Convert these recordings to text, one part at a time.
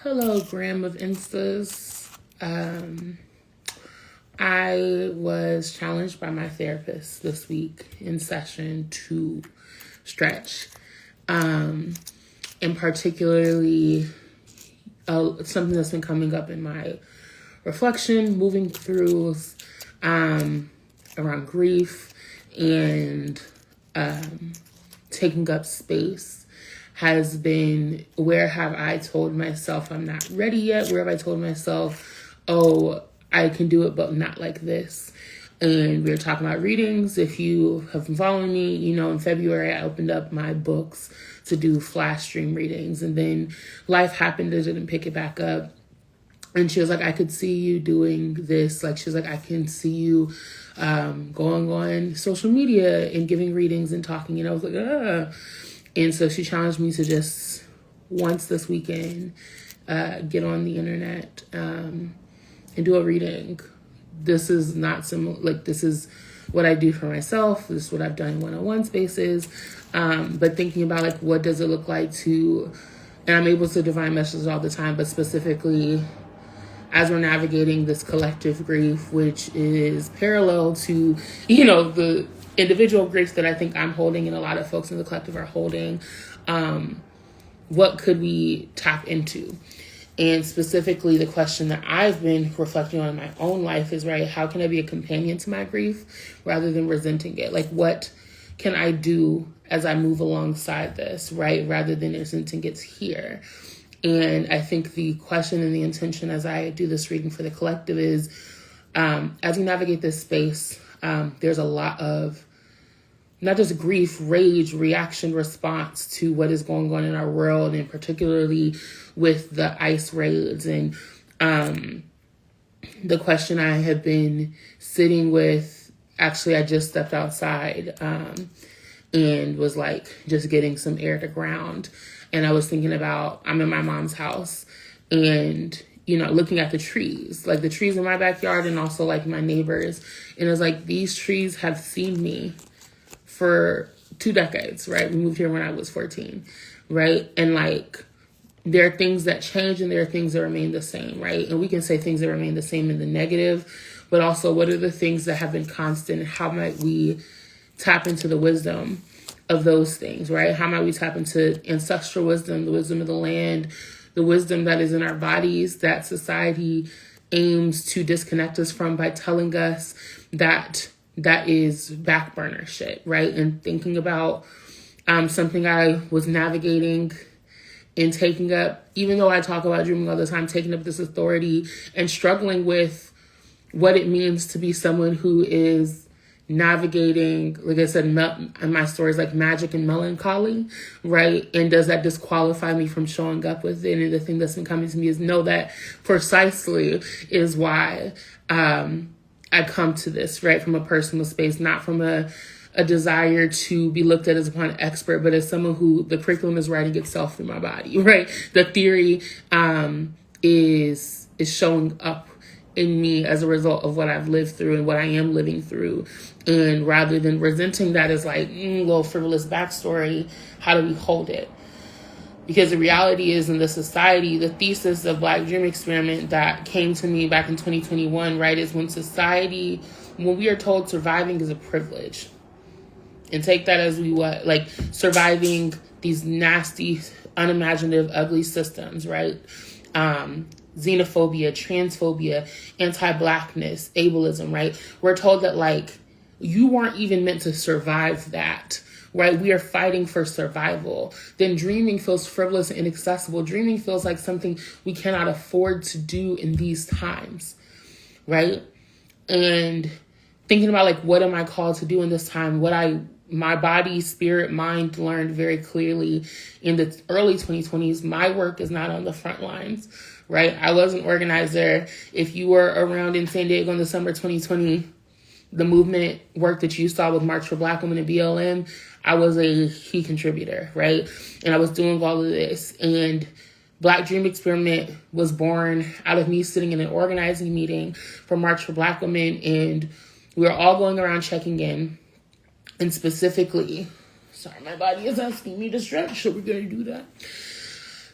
Hello, gram of Instas. I was challenged by my therapist this week in session to stretch. And particularly something that's been coming up in my reflection, moving through around grief and taking up space has been, where have I told myself I'm not ready yet? Where have I told myself, oh, I can do it, but not like this? And we were talking about readings. If you have been following me, you know, in February, I opened up my books to do flash stream readings. And then life happened. I didn't pick it back up. And she was like, I could see you doing this. Like, she was like, I can see you going on social media and giving readings and talking. And I was like, ah. And so she challenged me to just once this weekend, get on the internet and do a reading. This is not similar. Like, this is what I do for myself. This is what I've done in one-on-one spaces. But thinking about, like, what does it look like to, and I'm able to divine messages all the time, but specifically as we're navigating this collective grief, which is parallel to, you know, the individual grief that I think I'm holding and a lot of folks in the collective are holding, what could we tap into? And specifically, the question that I've been reflecting on in my own life is, right, how can I be a companion to my grief rather than resenting it? Like, what can I do as I move alongside this, right, rather than resenting it's here? And I think the question and the intention as I do this reading for the collective is, as we navigate this space, there's a lot of not just grief, rage, reaction, response to what is going on in our world, and particularly with the ICE raids. And the question I have been sitting with, actually, I just stepped outside and was like just getting some air to ground. And I was thinking about, I'm in my mom's house and, you know, looking at the trees, like the trees in my backyard and also like my neighbors. And it was like, these trees have seen me for 2 decades, right? We moved here when I was 14, right? And like, there are things that change and there are things that remain the same, right? And we can say things that remain the same in the negative, but also what are the things that have been constant? How might we tap into the wisdom of those things, right? How might we tap into ancestral wisdom, the wisdom of the land, the wisdom that is in our bodies that society aims to disconnect us from by telling us that is back burner shit, right? And thinking about something I was navigating and taking up, even though I talk about dreaming all the time, taking up this authority and struggling with what it means to be someone who is navigating, like I said, in my stories, like magic and melancholy, right? And does that disqualify me from showing up with it? And the thing that's been coming to me is, no, that precisely is why I come to this, right? From a personal space, not from a desire to be looked at as upon an expert, but as someone who the curriculum is writing itself through my body, right? The theory is showing up in me as a result of what I've lived through and what I am living through. And rather than resenting that as like, little frivolous backstory, how do we hold it? Because the reality is, in the society, the thesis of Black Dream Experiment that came to me back in 2021, right, is when we are told surviving is a privilege. And take that as like surviving these nasty, unimaginative, ugly systems, right? Xenophobia, transphobia, anti-Blackness, ableism, right? We're told that, like, you weren't even meant to survive that, right? We are fighting for survival. Then dreaming feels frivolous and inaccessible. Dreaming feels like something we cannot afford to do in these times, right? And thinking about, like, what am I called to do in this time? My body, spirit, mind learned very clearly in the early 2020s, my work is not on the front lines, right? I was an organizer. If you were around in San Diego in December 2020, the movement work that you saw with March for Black Women and BLM, I was a key contributor, right? And I was doing all of this. And Black Dream Experiment was born out of me sitting in an organizing meeting for March for Black Women. And we were all going around checking in. And specifically, sorry, my body is asking me to stretch, so we're going to do that.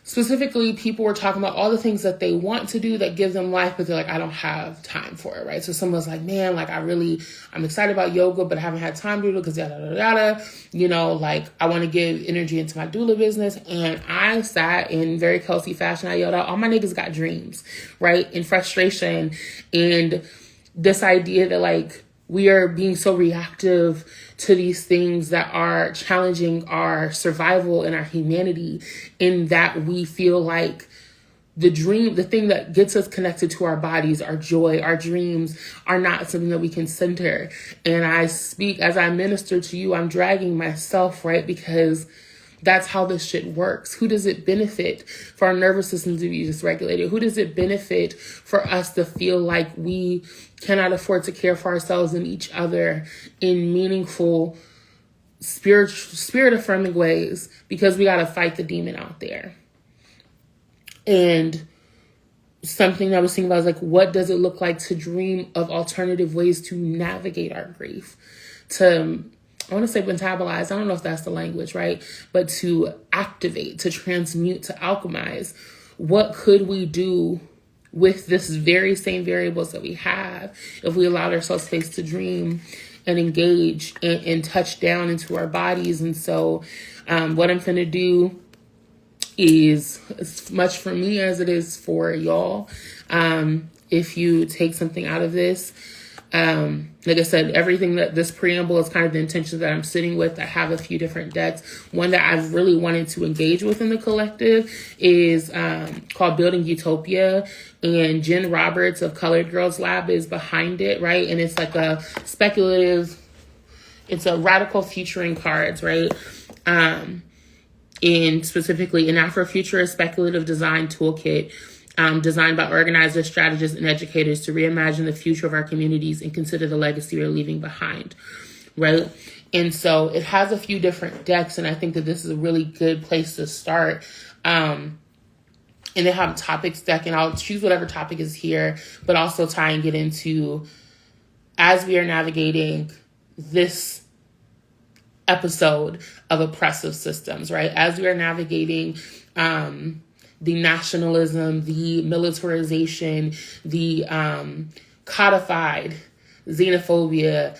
specifically, people were talking about all the things that they want to do that give them life, but they're like, I don't have time for it, right? So someone's like, man, like I'm excited about yoga, but I haven't had time to do it because yada, yada, yada. You know, like I want to give energy into my doula business. And I sat in very Kelsey fashion. I yelled out, all my niggas got dreams, right? In frustration. And this idea that like we are being so reactive to these things that are challenging our survival and our humanity, in that we feel like the thing that gets us connected to our bodies, our joy, our dreams are not something that we can center. And I speak as I minister to you, I'm dragging myself, right? Because that's how this shit works. Who does it benefit for our nervous system to be dysregulated? Who does it benefit for us to feel like we cannot afford to care for ourselves and each other in meaningful, spirit affirming ways, because we got to fight the demon out there? And something that I was thinking about is like, what does it look like to dream of alternative ways to navigate our grief? I want to say metabolize. I don't know if that's the language, right? But to activate, to transmute, to alchemize. What could we do with this very same variables that we have if we allowed ourselves space to dream and engage and touch down into our bodies? And so what I'm going to do is as much for me as it is for y'all. If you take something out of this, like I said, everything that this preamble is kind of the intention that I'm sitting with. I have a few different decks. One that I've really wanted to engage with in the collective is called Building Utopia, and Jen Roberts of Colored Girls Lab is behind it, right? And it's like a speculative, it's a radical futuring cards, right? In specifically an Afrofuturist speculative design toolkit designed by organizers, strategists, and educators to reimagine the future of our communities and consider the legacy we're leaving behind, right? And so it has a few different decks, and I think that this is a really good place to start. And they have a topics deck, and I'll choose whatever topic is here, but also tying it into, as we are navigating this episode of oppressive systems, right? As we are navigating the nationalism, the militarization, the codified xenophobia,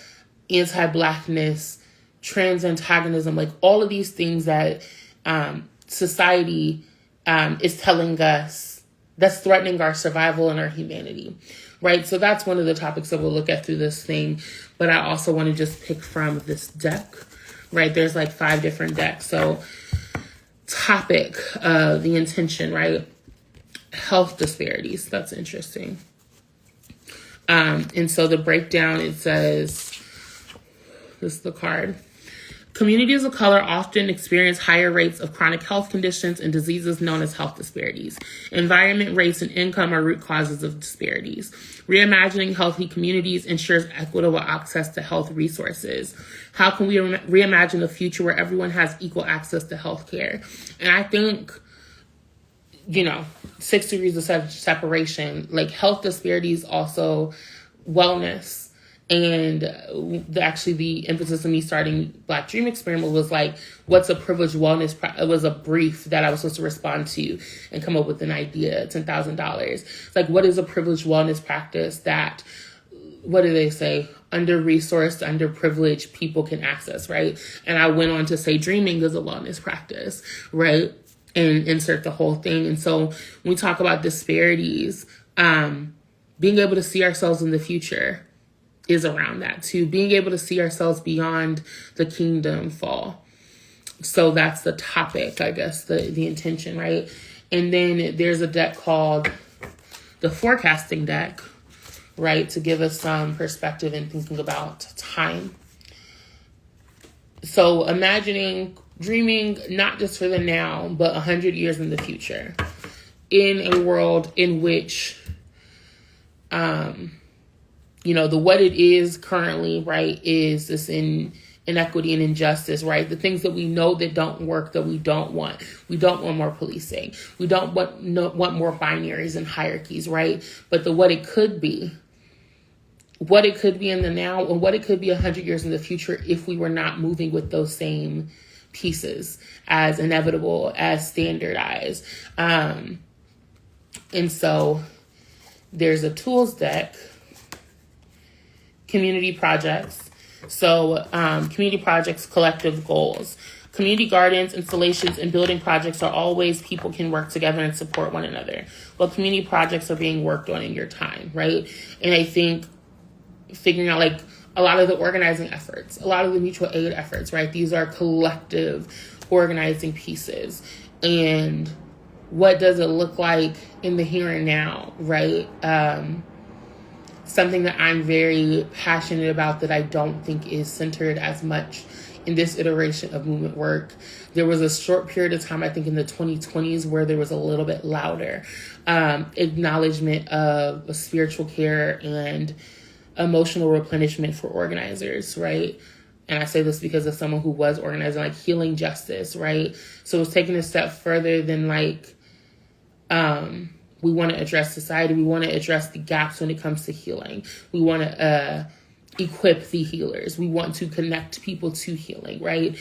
anti-Blackness, trans antagonism, like all of these things that society is telling us that's threatening our survival and our humanity, right? So that's one of the topics that we'll look at through this thing. But I also want to just pick from this deck, right? There's like 5 different decks. So topic, the intention, right? Health disparities. That's interesting. And so the breakdown, it says, this is the card. Communities of color often experience higher rates of chronic health conditions and diseases known as health disparities. Environment, race, and income are root causes of disparities. Reimagining healthy communities ensures equitable access to health resources. How can we reimagine a future where everyone has equal access to health care? And I think, 6 degrees of separation, like health disparities, also wellness. And the emphasis of me starting Black Dream Experiment was like, what's a privileged wellness? It was a brief that I was supposed to respond to and come up with an idea, $10,000. It's like, what is a privileged wellness practice that, what do they say? Under-resourced, underprivileged people can access, right? And I went on to say dreaming is a wellness practice, right? And insert the whole thing. And so when we talk about disparities, being able to see ourselves in the future is around that too. Being able to see ourselves beyond the kingdom fall. So that's the topic, I guess, the intention, right? And then there's a deck called the forecasting deck, right? To give us some perspective and thinking about time. So dreaming, not just for the now, but 100 years in the future, in a world in which, the what it is currently, right, is this inequity and injustice, right? The things that we know that don't work, that we don't want. We don't want more policing. We don't want more binaries and hierarchies, right? But what it could be in the now, and what it could be 100 years in the future if we were not moving with those same pieces as inevitable, as standardized. And so there's a tools deck, community projects. So community projects, collective goals. Community gardens, installations, and building projects are all ways people can work together and support one another. Well, community projects are being worked on in your time, right? And I think figuring out like a lot of the organizing efforts, a lot of the mutual aid efforts, right? These are collective organizing pieces. And what does it look like in the here and now, right? Something that I'm very passionate about that I don't think is centered as much in this iteration of movement work. There was a short period of time, I think in the 2020s, where there was a little bit louder acknowledgement of spiritual care and emotional replenishment for organizers, right? And I say this because of someone who was organizing, like healing justice, right? So it's taking a step further than like, we want to address society. We want to address the gaps when it comes to healing. We want to equip the healers. We want to connect people to healing, right?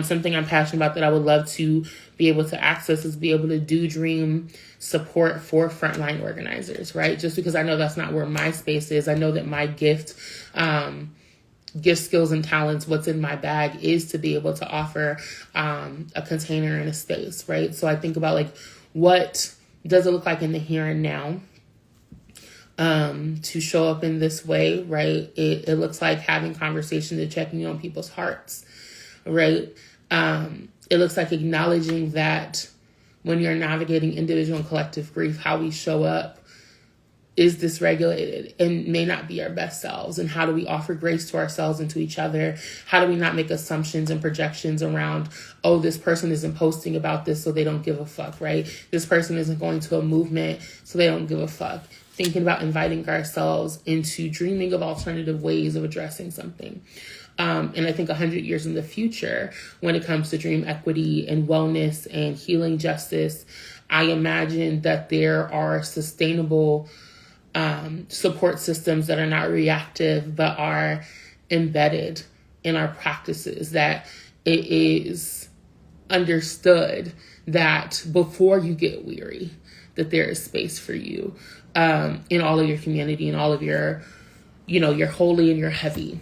Something I'm passionate about that I would love to be able to access is be able to do dream support for frontline organizers, right? Just because I know that's not where my space is. I know that my gift, skills, and talents, what's in my bag is to be able to offer a container and a space, right? So I think about like, what does it look like in the here and now to show up in this way, right? It looks like having conversations and checking on people's hearts, right? It looks like acknowledging that when you're navigating individual and collective grief, how we show up is dysregulated and may not be our best selves. And how do we offer grace to ourselves and to each other? How do we not make assumptions and projections around, oh, this person isn't posting about this, so they don't give a fuck, right? This person isn't going to a movement, so they don't give a fuck. Thinking about inviting ourselves into dreaming of alternative ways of addressing something. And I think 100 years in the future, when it comes to dream equity and wellness and healing justice, I imagine that there are sustainable support systems that are not reactive, but are embedded in our practices, that it is understood that before you get weary, that there is space for you in all of your community and all of your, your holy and your heavy.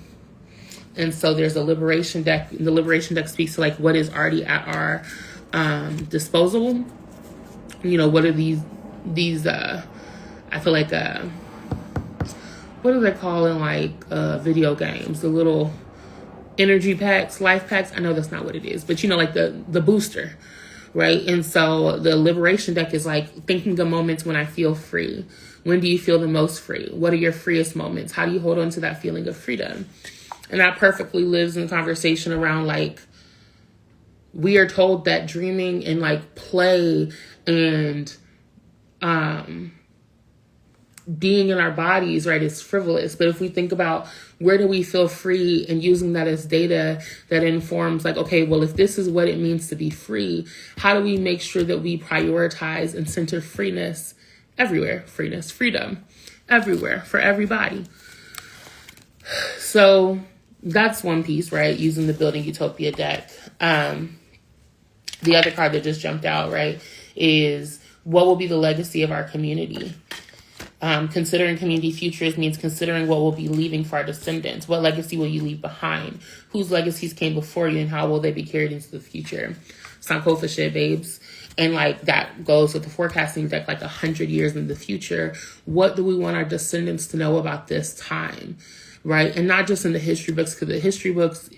And so there's a liberation deck. The liberation deck speaks to like what is already at our disposal. What are these I feel like, what do they call in like video games? The little energy packs, life packs. I know that's not what it is, but like the booster, right? And so the liberation deck is like thinking of moments when I feel free. When do you feel the most free? What are your freest moments? How do you hold on to that feeling of freedom? And that perfectly lives in the conversation around like, we are told that dreaming and like play and being in our bodies, right, is frivolous. But if we think about where do we feel free and using that as data that informs like, okay, well, if this is what it means to be free, how do we make sure that we prioritize and center freeness everywhere? Freedom everywhere for everybody. So that's one piece, right? Using the Building Utopia deck. The other card that just jumped out, right, is what will be the legacy of our community? Considering community futures means considering what we'll be leaving for our descendants. What legacy will you leave behind? Whose legacies came before you and how will they be carried into the future? Sankofa shit, babes. And like that goes with the forecasting deck, like 100 years in the future. What do we want our descendants to know about this time? Right? And not just in the history books, because the history books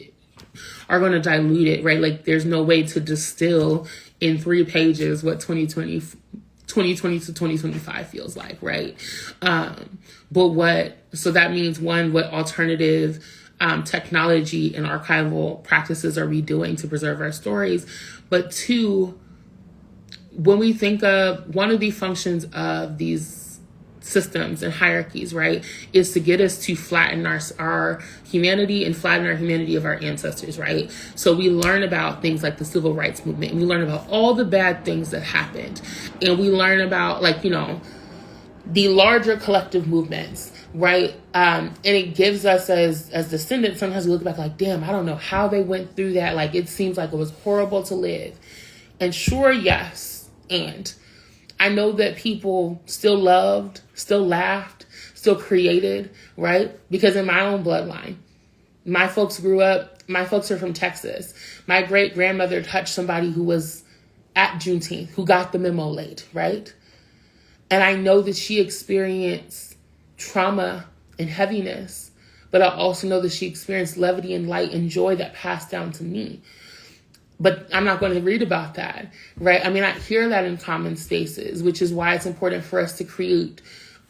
are going to dilute it, right? Like there's no way to distill in 3 pages what 2020 to 2025 feels like, right? So that means one, what alternative technology and archival practices are we doing to preserve our stories? But 2, when we think of one of the functions of these systems and hierarchies, right, is to get us to flatten our humanity and flatten our humanity of our ancestors, right? So we learn about things like the civil rights movement, and we learn about all the bad things that happened, and we learn about like, the larger collective movements, right? And it gives us as descendants, sometimes we look back like, damn, I don't know how they went through that. Like, it seems like it was horrible to live. And sure, yes. And I know that people still loved, still laughed, still created, right? Because in my own bloodline, my folks are from Texas. My great grandmother touched somebody who was at Juneteenth, who got the memo late, right? And I know that she experienced trauma and heaviness, but I also know that she experienced levity and light and joy that passed down to me. But I'm not going to read about that, right? I mean, I hear that in common spaces, which is why it's important for us to create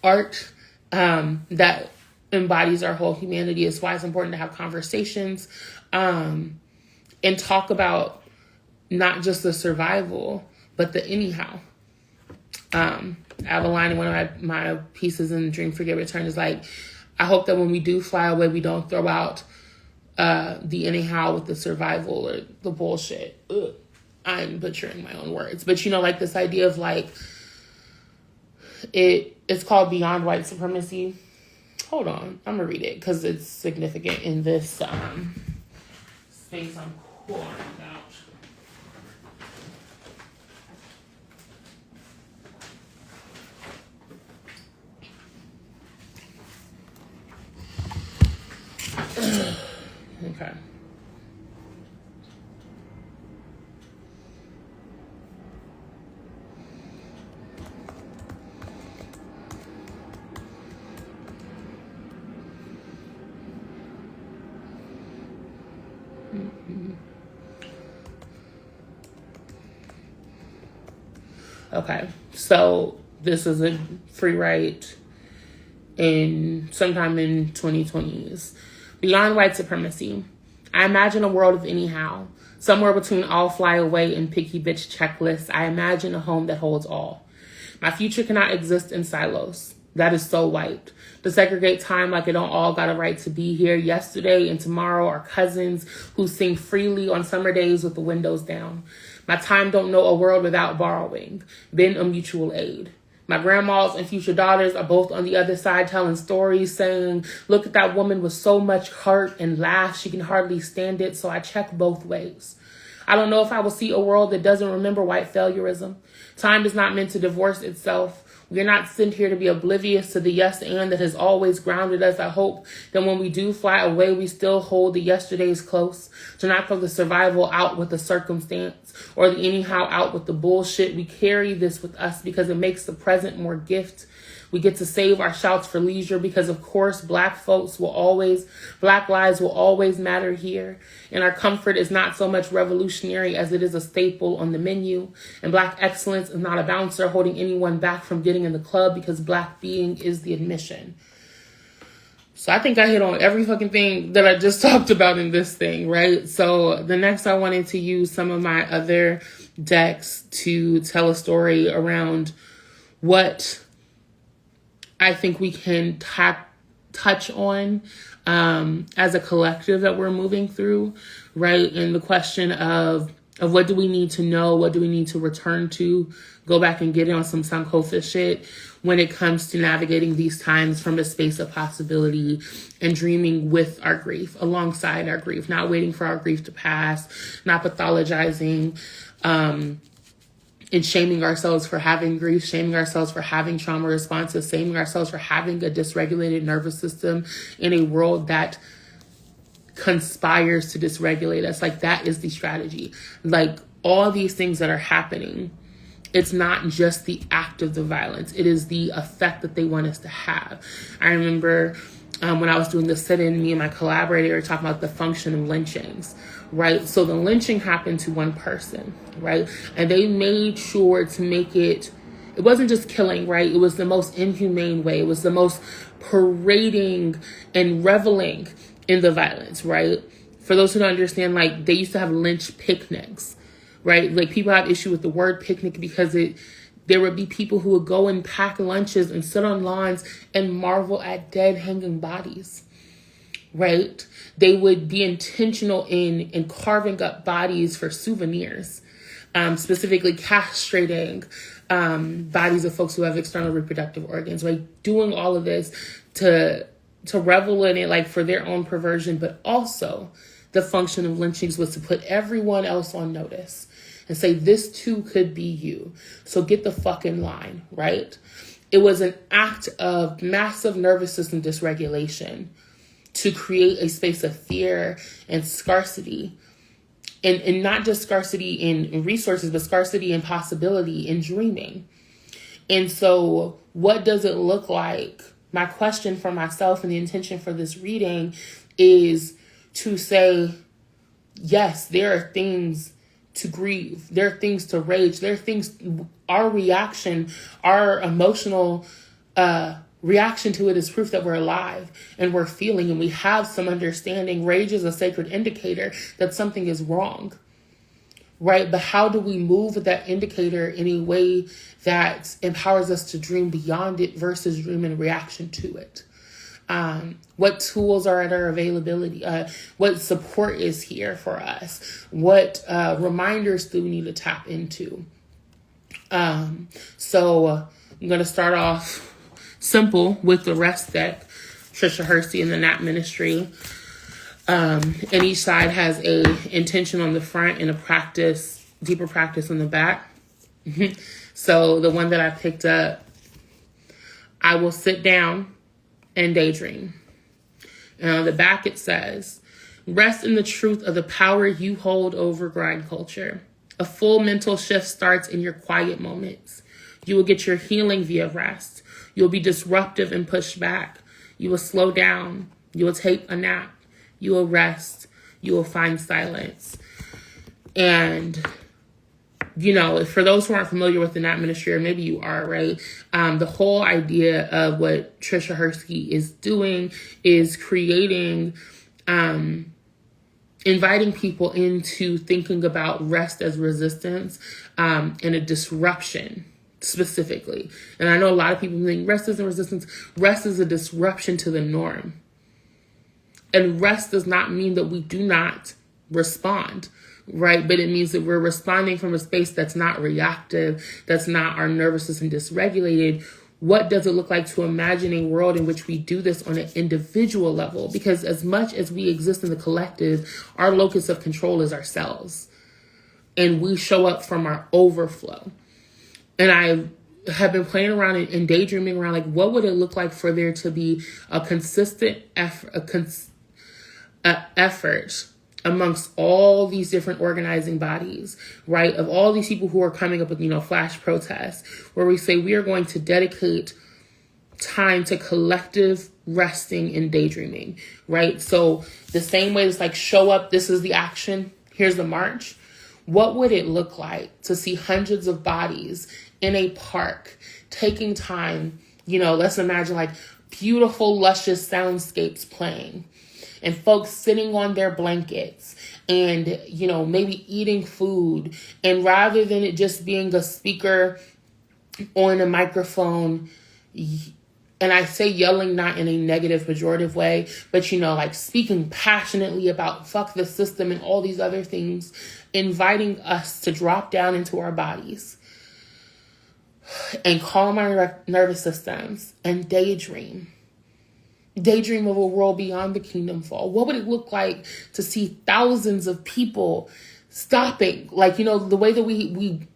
art that embodies our whole humanity. It's why it's important to have conversations and talk about not just the survival, but the anyhow. I have a line in one of my pieces in Dream, Forget, Return is like, I hope that when we do fly away, we don't throw out the anyhow with the survival or the bullshit. Ugh. I'm butchering my own words. But, you know, like this idea of like, it's called Beyond White Supremacy. Hold on. I'm going to read it because it's significant in this space I'm calling about. Okay. Okay, so this is a free write sometime in 2020s. Beyond white supremacy. I imagine a world of anyhow. Somewhere between all fly away and picky bitch checklists, I imagine a home that holds all. My future cannot exist in silos. That is so white. To segregate time like it don't all got a right to be here. Yesterday and tomorrow are cousins who sing freely on summer days with the windows down. My time don't know a world without borrowing. Been a mutual aid. My grandmas and future daughters are both on the other side telling stories saying, look at that woman with so much heart and laugh. She can hardly stand it. So I check both ways. I don't know if I will see a world that doesn't remember white failureism. Time is not meant to divorce itself. We're not sent here to be oblivious to the yes and that has always grounded us. I hope that when we do fly away, we still hold the yesterdays close, to not throw the survival out with the circumstance or the anyhow out with the bullshit. We carry this with us because it makes the present more gift. We get to save our shouts for leisure because, of course, Black lives will always matter here. And our comfort is not so much revolutionary as it is a staple on the menu. And Black excellence is not a bouncer holding anyone back from getting in the club because Black being is the admission. So I think I hit on every fucking thing that I just talked about in this thing, right? So the next I wanted to use some of my other decks to tell a story around what I think we can touch on as a collective that we're moving through, right? And the question of what do we need to know? What do we need to return to? Go back and get it on some Sankofa shit when it comes to navigating these times from a space of possibility and dreaming with our grief, alongside our grief, not waiting for our grief to pass, not pathologizing, and shaming ourselves for having grief, shaming ourselves for having trauma responses, shaming ourselves for having a dysregulated nervous system in a world that conspires to dysregulate us. Like, that is the strategy. Like, all these things that are happening, it's not just the act of the violence. It is the effect that they want us to have. I remember when I was doing the sit-in, me and my collaborator were talking about the function of lynchings, right? So the lynching happened to one person, right? And they made sure to make it wasn't just killing, right? It was the most inhumane way. It was the most parading and reveling in the violence, right? For those who don't understand, like, they used to have lynch picnics, right? Like, people have issue with the word picnic because there would be people who would go and pack lunches and sit on lawns and marvel at dead hanging bodies, right? They would be intentional in carving up bodies for souvenirs, specifically castrating bodies of folks who have external reproductive organs, right? Doing all of this to revel in it, like for their own perversion, but also the function of lynchings was to put everyone else on notice and say, this too could be you. So get the fuck in line, right? It was an act of massive nervous system dysregulation to create a space of fear and scarcity. And not just scarcity in resources, but scarcity in possibility, in dreaming. And so what does it look like? My question for myself and the intention for this reading is to say, yes, there are things to grieve. There are things to rage. There are things, our reaction, our emotional reaction to it is proof that we're alive and we're feeling and we have some understanding. Rage is a sacred indicator that something is wrong, right? But how do we move with that indicator in a way that empowers us to dream beyond it versus dream in reaction to it? What tools are at our availability? What support is here for us? What reminders do we need to tap into? So I'm going to start off simple with the rest deck, Trisha Hersey and the Nap Ministry. And each side has a intention on the front and a practice, deeper practice on the back. So the one that I picked up, I will sit down and daydream. And on the back it says, rest in the truth of the power you hold over grind culture. A full mental shift starts in your quiet moments. You will get your healing via rest. You'll be disruptive and pushed back. You will slow down. You will take a nap. You will rest. You will find silence. And, you know, for those who aren't familiar with the Nap Ministry, or maybe you are, right? The whole idea of what Trisha Hersey is doing is creating, inviting people into thinking about rest as resistance and a disruption. Specifically. And I know a lot of people think rest isn't resistance. Rest is a disruption to the norm. And rest does not mean that we do not respond, right? But it means that we're responding from a space that's not reactive, that's not our nervous system dysregulated. What does it look like to imagine a world in which we do this on an individual level? Because as much as we exist in the collective, our locus of control is ourselves. And we show up from our overflow. And I have been playing around and daydreaming around, like, what would it look like for there to be a consistent effort amongst all these different organizing bodies, right? Of all these people who are coming up with, flash protests, where we say we are going to dedicate time to collective resting and daydreaming, right? So the same way it's like, show up, this is the action, here's the march. What would it look like to see hundreds of bodies in a park taking time? Let's imagine like beautiful, luscious soundscapes playing and folks sitting on their blankets and, maybe eating food. And rather than it just being a speaker on a microphone, and I say yelling not in a negative, pejorative way, but, like speaking passionately about fuck the system and all these other things, inviting us to drop down into our bodies and calm our nervous systems and daydream. Daydream of a world beyond the kingdom fall. What would it look like to see thousands of people stopping? Like, the way that we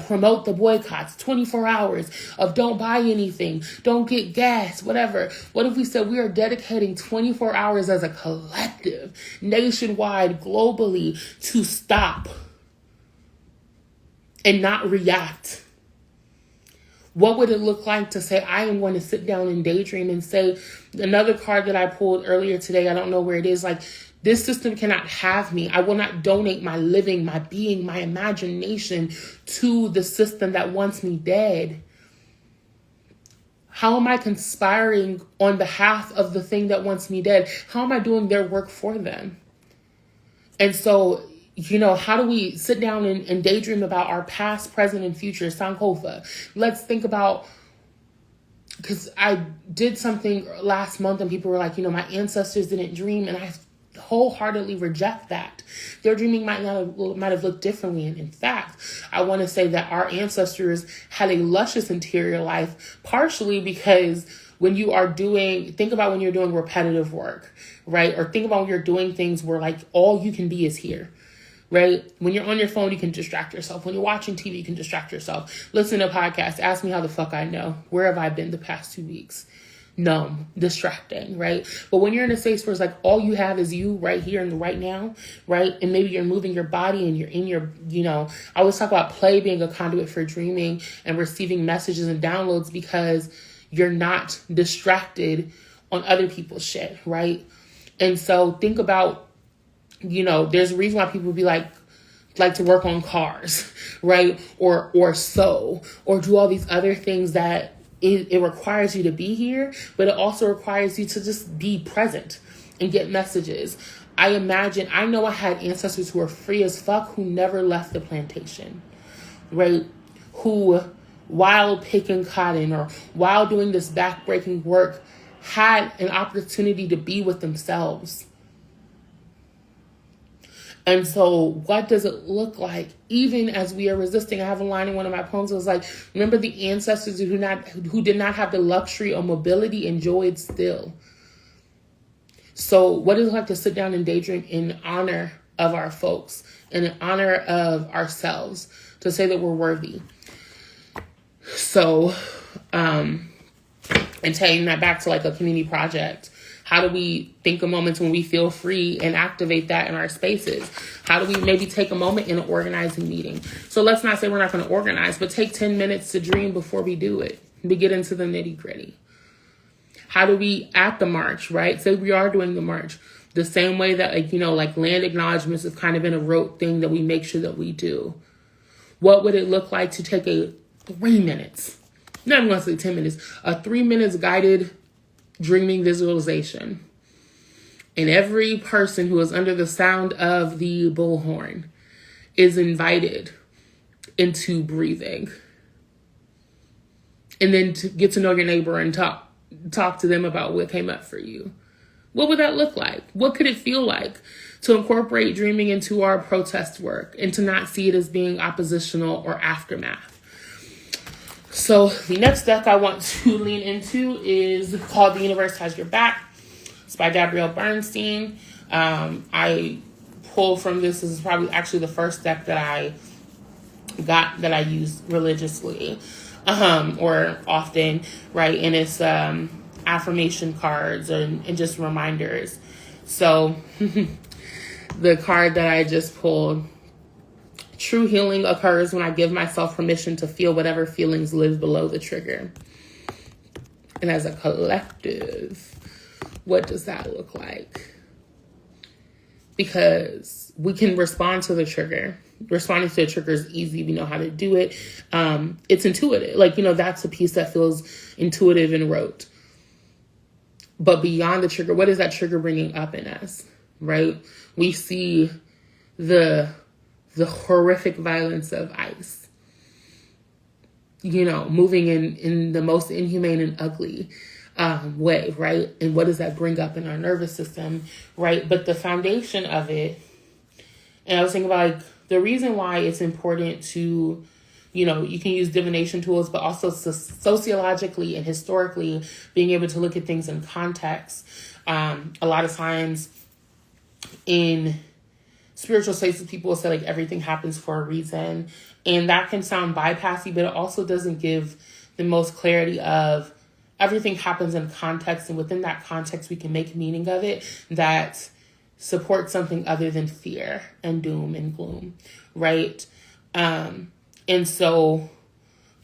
promote the boycotts, 24 hours of don't buy anything, don't get gas, whatever. What if we said we are dedicating 24 hours as a collective, nationwide, globally, to stop and not react? What would it look like to say, I am going to sit down and daydream and say, another card that I pulled earlier today, I don't know where it is, like, this system cannot have me. I will not donate my living, my being, my imagination to the system that wants me dead. How am I conspiring on behalf of the thing that wants me dead? How am I doing their work for them? And so, how do we sit down and daydream about our past, present, and future? Sankofa. Let's think about, because I did something last month and people were like, my ancestors didn't dream. And I wholeheartedly reject that. Their dreaming might have looked differently. And in fact, I want to say that our ancestors had a luscious interior life, partially because when you are think about when you're doing repetitive work, right? Or think about when you're doing things where like all you can be is here, right? When you're on your phone, you can distract yourself. When you're watching TV, you can distract yourself. Listen to podcasts. Ask me how the fuck I know. Where have I been the past 2 weeks? Numb, distracting, right? But when you're in a space where it's like all you have is you right here and right now, right? And maybe you're moving your body and you're in your, I always talk about play being a conduit for dreaming and receiving messages and downloads because you're not distracted on other people's shit, right? And so think about, there's a reason why people be like to work on cars, right? Or sew, or do all these other things that it requires you to be here, but it also requires you to just be present and get messages. I know I had ancestors who were free as fuck who never left the plantation, right? Who, while picking cotton or while doing this backbreaking work, had an opportunity to be with themselves. And so what does it look like even as we are resisting? I have a line in one of my poems that was like, remember the ancestors who did not have the luxury or mobility enjoyed still. So what does it like to sit down and daydream in honor of our folks and in honor of ourselves to say that we're worthy? So, and taking that back to like a community project, how do we think of moments when we feel free and activate that in our spaces? How do we maybe take a moment in an organizing meeting? So let's not say we're not going to organize, but take 10 minutes to dream before we do it. We get into the nitty gritty. How do we, at the march, right? Say we are doing the march, the same way that like land acknowledgements have kind of been a rote thing that we make sure that we do. What would it look like to take a 3 minutes, not even going to say 10 minutes, a 3 minutes guided dreaming visualization? And every person who is under the sound of the bullhorn is invited into breathing. And then to get to know your neighbor and talk to them about what came up for you. What would that look like? What could it feel like to incorporate dreaming into our protest work and to not see it as being oppositional or aftermath? So the next deck I want to lean into is called The Universe Has Your Back. It's by Gabrielle Bernstein. I pulled from this. This is probably actually the first deck that I got that I use religiously or often, right? And it's affirmation cards and just reminders. So the card that I just pulled: true healing occurs when I give myself permission to feel whatever feelings live below the trigger. And as a collective, what does that look like? Because we can respond to the trigger. Responding to the trigger is easy. We know how to do it. It's intuitive. That's a piece that feels intuitive and rote. But beyond the trigger, what is that trigger bringing up in us, right? We see the horrific violence of ICE, moving in the most inhumane and ugly way, right? And what does that bring up in our nervous system, right? But the foundation of it, and I was thinking about the reason why it's important to, you can use divination tools, but also sociologically and historically being able to look at things in context. A lot of times in spiritual spaces, people will say everything happens for a reason. And that can sound bypassy, but it also doesn't give the most clarity of everything happens in context. And within that context, we can make meaning of it that supports something other than fear and doom and gloom, right? And so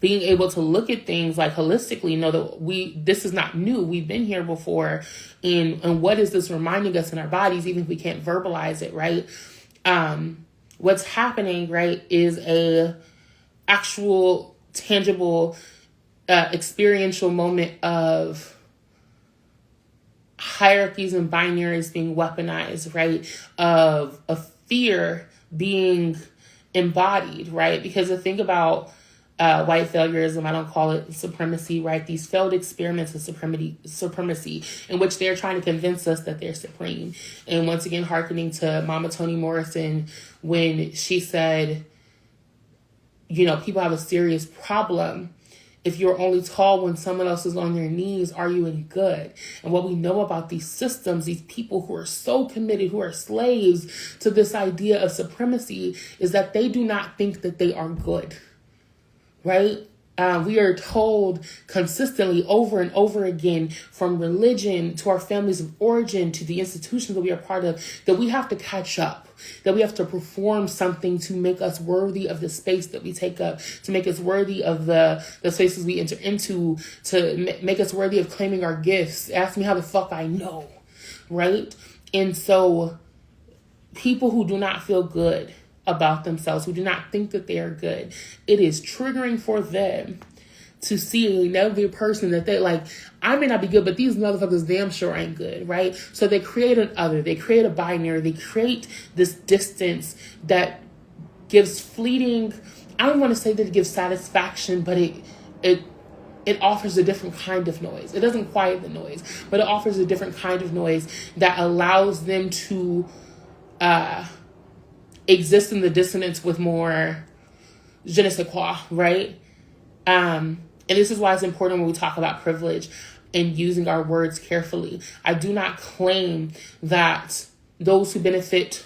being able to look at things holistically, know that this is not new. We've been here before. And what is this reminding us in our bodies, even if we can't verbalize it, right? What's happening, right, is a actual, tangible, experiential moment of hierarchies and binaries being weaponized, right? Of fear being embodied, right? Because the thing about white failureism. I don't call it supremacy, right? These failed experiments of supremacy in which they're trying to convince us that they're supreme. And once again, hearkening to Mama Toni Morrison when she said, people have a serious problem. If you're only tall when someone else is on their knees, are you any good? And what we know about these systems, these people who are so committed, who are slaves to this idea of supremacy, is that they do not think that they are good, right? We are told consistently over and over again, from religion to our families of origin to the institutions that we are part of, that we have to catch up, that we have to perform something to make us worthy of the space that we take up, to make us worthy of the spaces we enter into, to make us worthy of claiming our gifts. Ask me how the fuck I know, right? And so people who do not feel good about themselves, who do not think that they are good, it is triggering for them to see another person that they like, I may not be good, but these motherfuckers damn sure ain't good, right? So they create an other, they create a binary, they create this distance that gives fleeting, I don't want to say that it gives satisfaction, but it offers a different kind of noise. It doesn't quiet the noise, but it offers a different kind of noise that allows them to exist in the dissonance with more je ne sais quoi, right? And this is why it's important when we talk about privilege and using our words carefully. I do not claim that those who benefit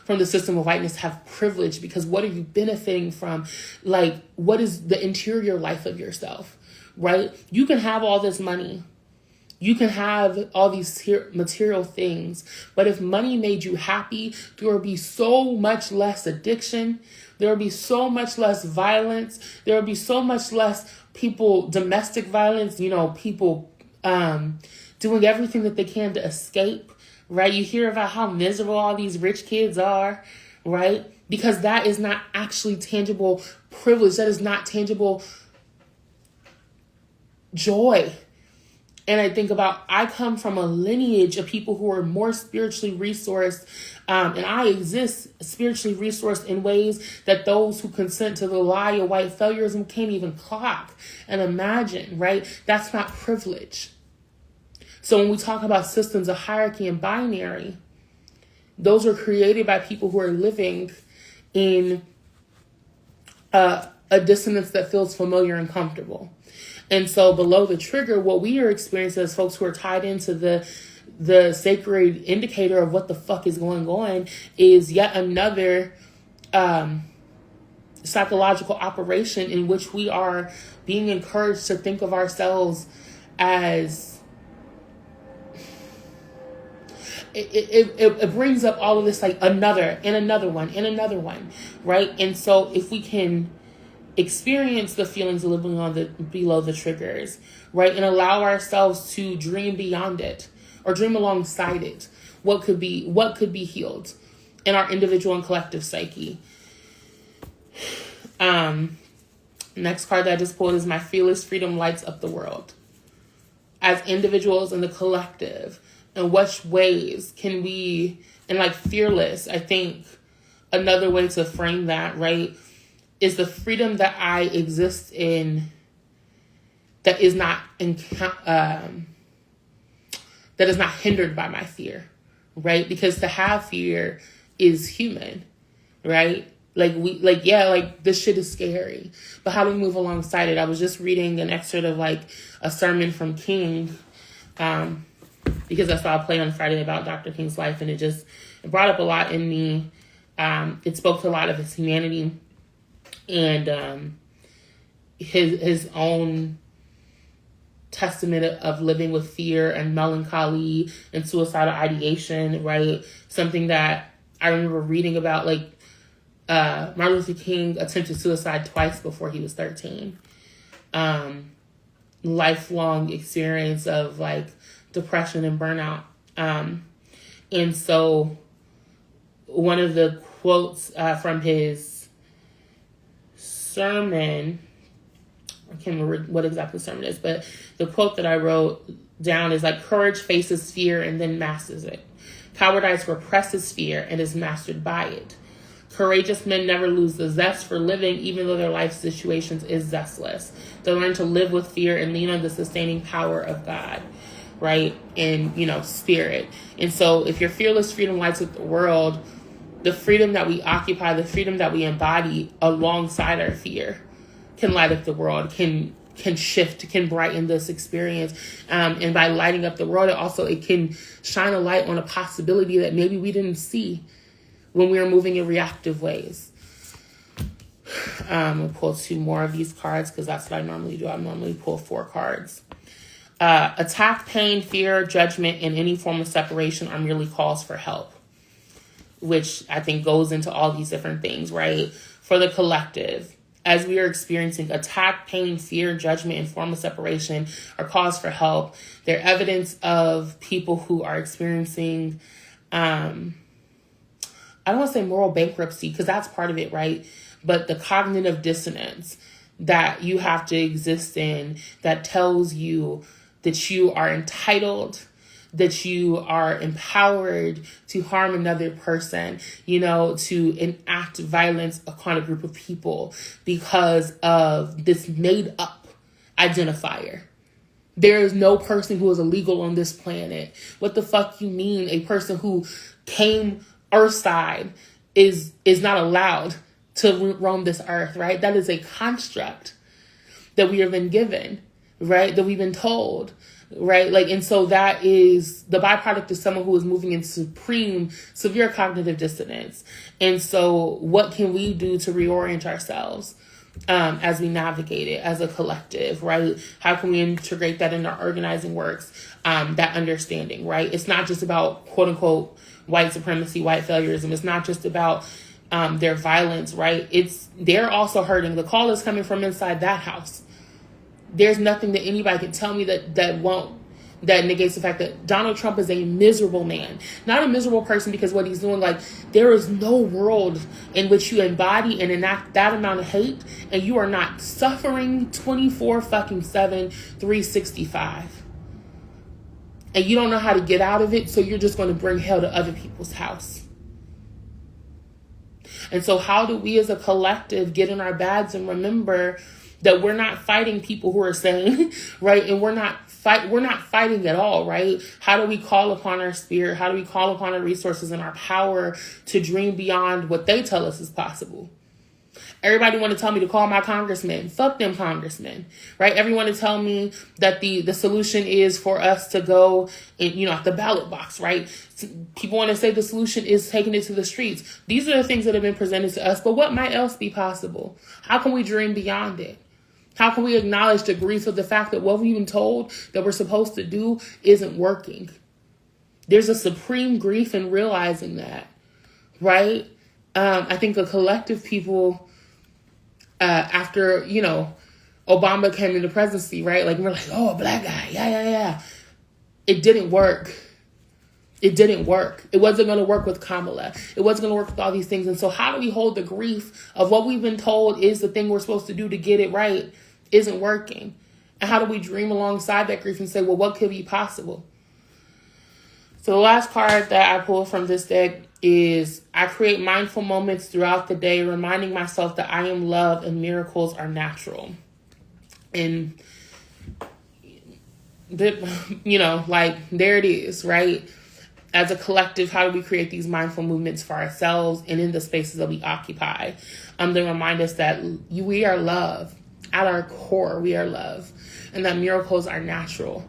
from the system of whiteness have privilege, because what are you benefiting from? Like, what is the interior life of yourself, right? You can have all this money. You can have all these material things, but if money made you happy, there would be so much less addiction. There would be so much less violence. There would be so much less domestic violence, people doing everything that they can to escape, right? You hear about how miserable all these rich kids are, right? Because that is not actually tangible privilege. That is not tangible joy. And I think about, I come from a lineage of people who are more spiritually resourced, and I exist spiritually resourced in ways that those who consent to the lie of white failureism can't even clock and imagine, right? That's not privilege. So when we talk about systems of hierarchy and binary, those are created by people who are living in a dissonance that feels familiar and comfortable. And so below the trigger, what we are experiencing as folks who are tied into the sacred indicator of what the fuck is going on is yet another psychological operation in which we are being encouraged to think of ourselves as it brings up all of this, like another and another one and another one, right? And so if we can experience the feelings of living below the triggers, right, and allow ourselves to dream beyond it or dream alongside it, what could be healed in our individual and collective psyche. Next card that I just pulled is my fearless freedom lights up the world. As individuals in the collective, in which ways can we, and like fearless, I think another way to frame that, right, is the freedom that I exist in that is not hindered by my fear, right? Because to have fear is human, right? This shit is scary, but how do we move alongside it? I was just reading an excerpt of like a sermon from King, because I saw a play on Friday about Dr. King's life, and it brought up a lot in me. It spoke to a lot of his humanity and his own testament of living with fear and melancholy and suicidal ideation, right? Something that I remember reading about, like Martin Luther King attempted suicide twice before he was 13. Lifelong experience of like depression and burnout. And so one of the quotes from his sermon, I can't remember what exactly the sermon is, but the quote that I wrote down is like, courage faces fear and then masters it. Cowardice represses fear and is mastered by it. Courageous men never lose the zest for living, even though their life situations is zestless. They learn to live with fear and lean on the sustaining power of God, right? And, spirit. And so if your fearless freedom lights up the world, the freedom that we occupy, the freedom that we embody alongside our fear can light up the world, can shift, can brighten this experience. And by lighting up the world, it can shine a light on a possibility that maybe we didn't see when we were moving in reactive ways. I'll pull 2 more of these cards because that's what I normally do. I normally pull 4 cards. Attack, pain, fear, judgment, and any form of separation are merely calls for help, which I think goes into all these different things, right? For the collective, as we are experiencing attack, pain, fear, judgment, and form of separation are cause for help. They're evidence of people who are experiencing, I don't want to say moral bankruptcy because that's part of it, right? But the cognitive dissonance that you have to exist in that tells you that you are entitled, that you are empowered to harm another person, to enact violence upon a group of people because of this made up identifier. There is no person who is illegal on this planet. What the fuck you mean a person who came earthside is not allowed to roam this earth, right? That is a construct that we have been given, right? That we've been told. Right? And so that is the byproduct of someone who is moving in severe cognitive dissonance. And so what can we do to reorient ourselves as we navigate it as a collective, right? How can we integrate that in our organizing works, that understanding, right? It's not just about quote unquote white supremacy, white failureism. It's not just about their violence, right? They're also hurting. The call is coming from inside that house. There's nothing that anybody can tell me that negates the fact that Donald Trump is a miserable man. Not a miserable person because what he's doing, there is no world in which you embody and enact that amount of hate and you are not suffering 24/7, 365. And you don't know how to get out of it, so you're just going to bring hell to other people's house. And so how do we as a collective get in our bags and remember that we're not fighting people who are sane, right? And we're not fighting at all, right? How do we call upon our spirit? How do we call upon our resources and our power to dream beyond what they tell us is possible? Everybody want to tell me to call my congressman. Fuck them congressmen, right? Everyone to tell me that the solution is for us to go in, at the ballot box, right? People want to say the solution is taking it to the streets. These are the things that have been presented to us, but what might else be possible? How can we dream beyond it? How can we acknowledge the grief of the fact that what we've been told that we're supposed to do isn't working? There's a supreme grief in realizing that, right? I think the collective people, after, Obama came into presidency, right? We're like, oh, a black guy. Yeah. It didn't work. It didn't work. It wasn't going to work with Kamala. It wasn't going to work with all these things. And so how do we hold the grief of what we've been told is the thing we're supposed to do to get it right isn't working? And how do we dream alongside that grief and say, well, what could be possible? So the last card that I pulled from this deck is I create mindful moments throughout the day, reminding myself that I am loved and miracles are natural. And, there it is, right? As a collective, how do we create these mindful movements for ourselves and in the spaces that we occupy? They remind us that we are love. At our core, we are love. And that miracles are natural,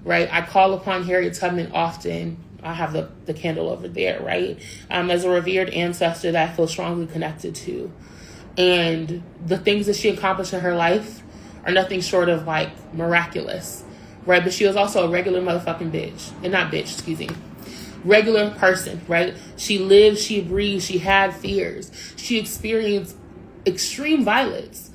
right? I call upon Harriet Tubman often. I have the candle over there, right? As a revered ancestor that I feel strongly connected to. And the things that she accomplished in her life are nothing short of miraculous, right? But she was also a regular motherfucking bitch. And not bitch, excuse me. Regular person, right? She lived, she breathed, she had fears. She experienced extreme violence.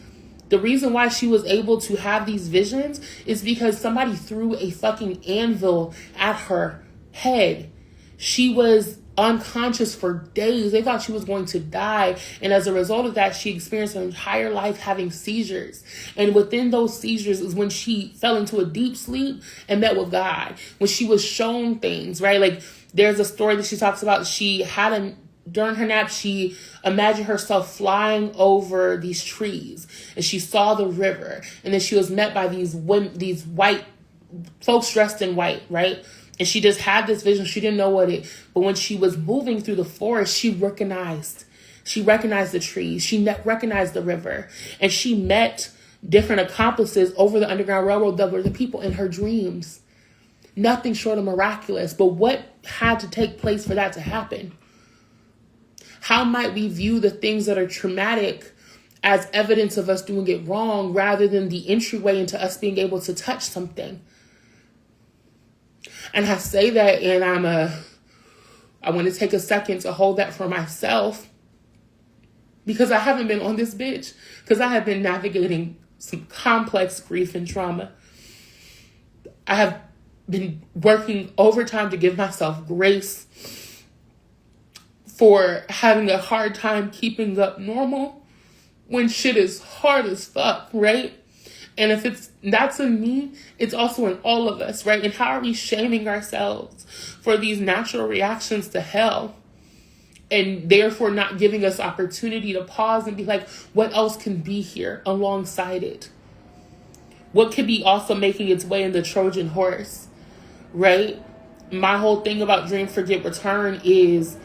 The reason why she was able to have these visions is because somebody threw a fucking anvil at her head. She was unconscious for days. They thought she was going to die. And as a result of that, she experienced her entire life having seizures. And within those seizures is when she fell into a deep sleep and met with God. When she was shown things, right? There's a story that she talks about. She had during her nap, she imagined herself flying over these trees, and she saw the river, and then she was met by these white folks dressed in white, right? And she just had this vision. She didn't know but when she was moving through the forest, she recognized the trees. She recognized the river, and she met different accomplices over the Underground Railroad that were the people in her dreams. Nothing short of miraculous. But what had to take place for that to happen? How might we view the things that are traumatic as evidence of us doing it wrong rather than the entryway into us being able to touch something? And I say that, and I want to take a second to hold that for myself, because I haven't been on this bitch, because I have been navigating some complex grief and trauma. I have been working overtime to give myself grace for having a hard time keeping up normal when shit is hard as fuck, right? And if that's in me, it's also in all of us, right? And how are we shaming ourselves for these natural reactions to hell, and therefore not giving us opportunity to pause and be like, what else can be here alongside it? What could be also making its way in the Trojan horse, right? My whole thing about Dream, Forget, Return is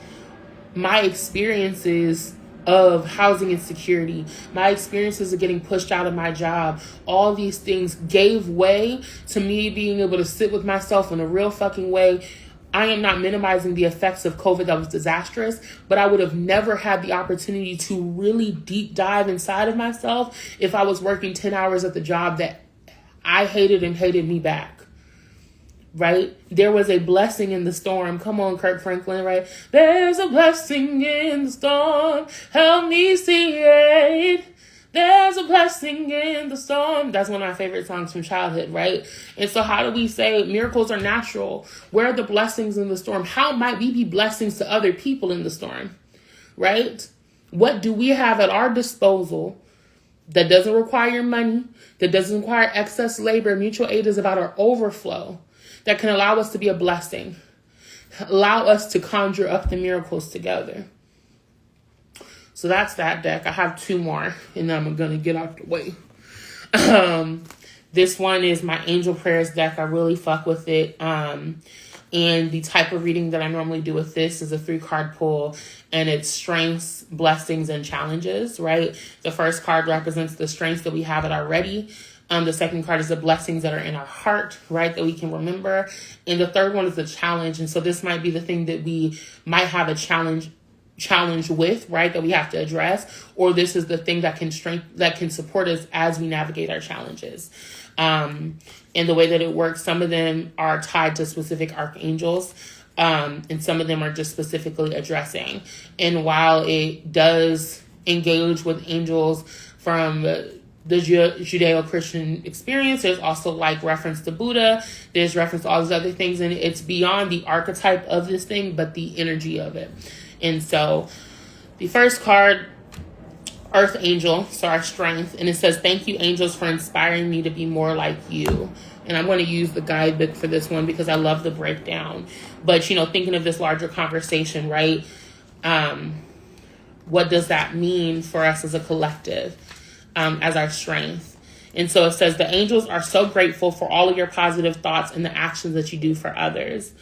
my experiences of housing insecurity, my experiences of getting pushed out of my job, all these things gave way to me being able to sit with myself in a real fucking way. I am not minimizing the effects of COVID that was disastrous, but I would have never had the opportunity to really deep dive inside of myself if I was working 10 hours at the job that I hated and hated me back. Right? There was a blessing in the storm. Come on, Kirk Franklin, right? There's a blessing in the storm. Help me see it. There's a blessing in the storm. That's one of my favorite songs from childhood, right? And so how do we say miracles are natural? Where are the blessings in the storm? How might we be blessings to other people in the storm, right? What do we have at our disposal that doesn't require money, that doesn't require excess labor? Mutual aid is about our overflow that can allow us to be a blessing, allow us to conjure up the miracles together. So that's that deck. I have two more, and then I'm going to get out the way. This one is my Angel Prayers deck. I really fuck with it. And the type of reading that I normally do with this is a 3-card pull, and it's strengths, blessings, and challenges, right? The first card represents the strengths that we have at our ready. The second card is the blessings that are in our heart, right, that we can remember. And the third one is the challenge. And so this might be the thing that we might have a challenge with, right, that we have to address, or this is the thing that can support us as we navigate our challenges. And the way that it works, some of them are tied to specific archangels, and some of them are just specifically addressing. And while it does engage with angels from the Judeo-Christian experience, there's also like reference to Buddha, there's reference to all these other things, and it's beyond the archetype of this thing, but the energy of it. And so the first card, Earth Angel, so our strength, and it says, thank you, angels, for inspiring me to be more like you. And I'm going to use the guidebook for this one because I love the breakdown. But, thinking of this larger conversation, right? What does that mean for us as a collective, as our strength? And so it says, the angels are so grateful for all of your positive thoughts and the actions that you do for others.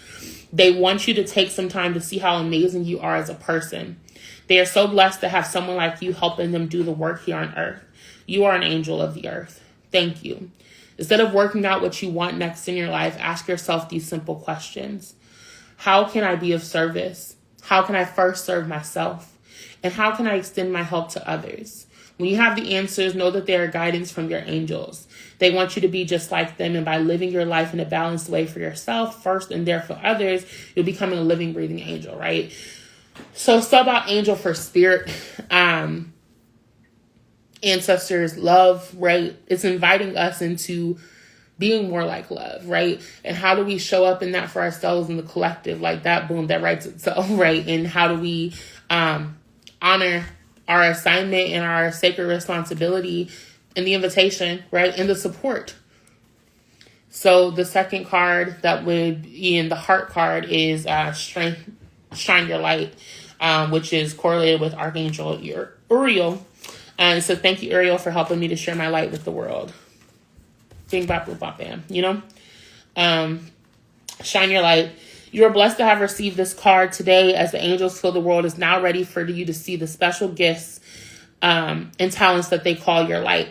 They want you to take some time to see how amazing you are as a person. They are so blessed to have someone like you helping them do the work here on earth. You are an angel of the earth. Thank you. Instead of working out what you want next in your life, ask yourself these simple questions. How can I be of service? How can I first serve myself? And how can I extend my help to others? When you have the answers, know that they are guidance from your angels. They want you to be just like them, and by living your life in a balanced way for yourself first and there for others, you'll become a living, breathing angel, right? So sub out angel for spirit, ancestors, love, right? It's inviting us into being more like love, right? And how do we show up in that for ourselves in the collective? Like that, boom, that writes itself, right? And how do we honor our assignment and our sacred responsibility and the invitation, right? And the support. So the second card that would be in the heart card is strength, shine your light. which is correlated with Archangel Uriel. And so thank you, Uriel, for helping me to share my light with the world. Bing, bop, boop, bop, bam. Shine your light. You are blessed to have received this card today, as the angels feel the world is now ready for you to see the special gifts and talents that they call your light.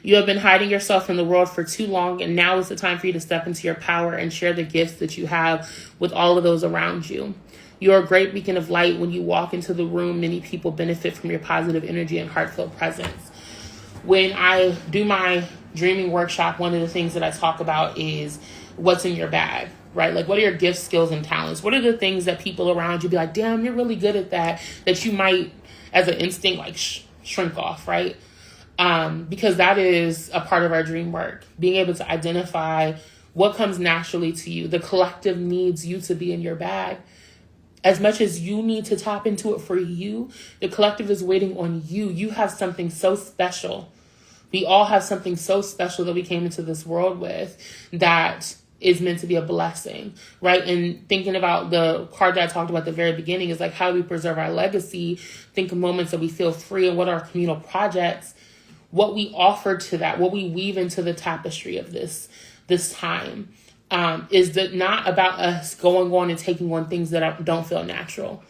You have been hiding yourself from the world for too long, and now is the time for you to step into your power and share the gifts that you have with all of those around you. You are a great beacon of light. When you walk into the room, many people benefit from your positive energy and heartfelt presence. When I do my dreaming workshop, one of the things that I talk about is what's in your bag, right? Like, what are your gifts, skills, and talents? What are the things that people around you be like, damn, you're really good at that you might, as an instinct, like shrink off, right? Because that is a part of our dream work, being able to identify what comes naturally to you. The collective needs you to be in your bag. As much as you need to tap into it for you, the collective is waiting on you. You have something so special. We all have something so special that we came into this world with that is meant to be a blessing, right? And thinking about the card that I talked about at the very beginning is like, how do we preserve our legacy? Think of moments that we feel free, and what are our communal projects? What we offer to that, what we weave into the tapestry of this time, is that not about us going on and taking on things that don't feel natural,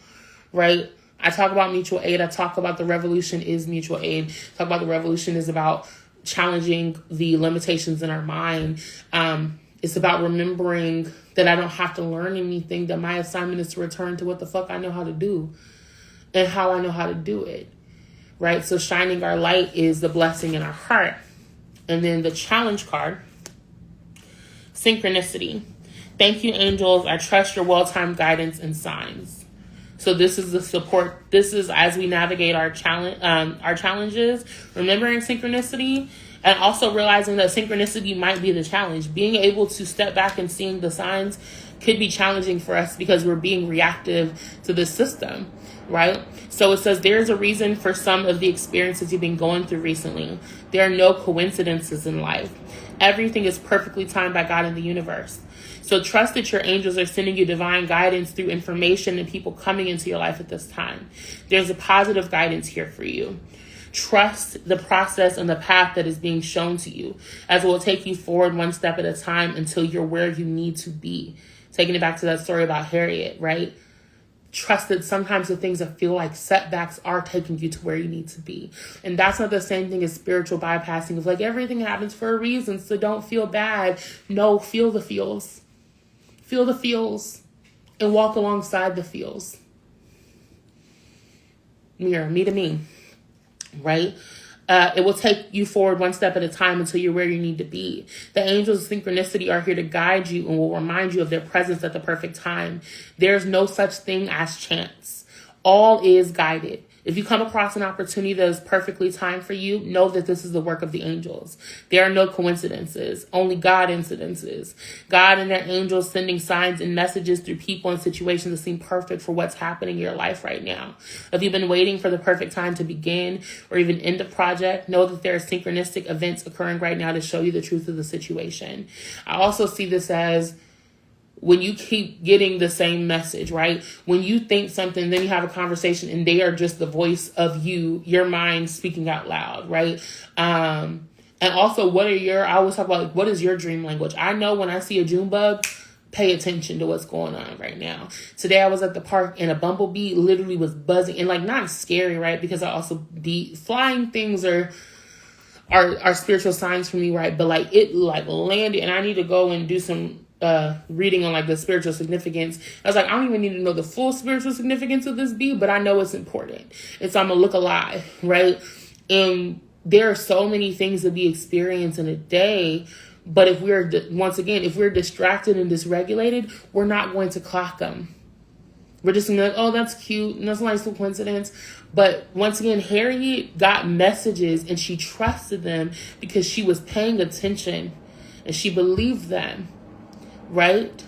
right? I talk about mutual aid. I talk about the revolution is mutual aid. Talk about the revolution is about challenging the limitations in our mind. It's about remembering that I don't have to learn anything, that my assignment is to return to what the fuck I know how to do and how I know how to do it. Right? So shining our light is the blessing in our heart. And then the challenge card, synchronicity. Thank you, angels. I trust your well-timed guidance and signs. So this is the support. This is as we navigate our challenges, remembering synchronicity, and also realizing that synchronicity might be the challenge. Being able to step back and seeing the signs could be challenging for us because we're being reactive to the system. Right? So it says there's a reason for some of the experiences you've been going through recently. There are no coincidences in life. Everything is perfectly timed by God in the universe. So trust that your angels are sending you divine guidance through information and people coming into your life at this time. There's a positive guidance here for you. Trust the process and the path that is being shown to you, as it will take you forward one step at a time until you're where you need to be. Taking it back to that story about Harriet, right? Trust that sometimes the things that feel like setbacks are taking you to where you need to be. And that's not the same thing as spiritual bypassing of like everything happens for a reason, so don't feel bad. No, feel the feels. Feel the feels and walk alongside the feels. Mirror, me to me, right? It will take you forward one step at a time until you're where you need to be. The angels of synchronicity are here to guide you and will remind you of their presence at the perfect time. There's no such thing as chance. All is guided. If you come across an opportunity that is perfectly timed for you, know that this is the work of the angels. There are no coincidences, only God incidences. God and their angels sending signs and messages through people and situations that seem perfect for what's happening in your life right now. If you've been waiting for the perfect time to begin or even end a project, know that there are synchronistic events occurring right now to show you the truth of the situation. I also see this as when you keep getting the same message, right? When you think something, then you have a conversation and they are just the voice of you, your mind speaking out loud, right? And also, I always talk about, like, what is your dream language? I know when I see a June bug, pay attention to what's going on right now. Today I was at the park and a bumblebee literally was buzzing and like not scary, right? Because I also flying things are spiritual signs for me, right? But like it like landed and I need to go and do some reading on like the spiritual significance. I was like, I don't even need to know the full spiritual significance of this bee, but I know it's important. And so I'm gonna look alive, right? And there are so many things that we experience in a day, but if we're distracted and dysregulated, we're not going to clock them. We're just gonna be like, oh, that's cute, and that's a nice little coincidence. But once again, Harriet got messages and she trusted them because she was paying attention and she believed them. Right?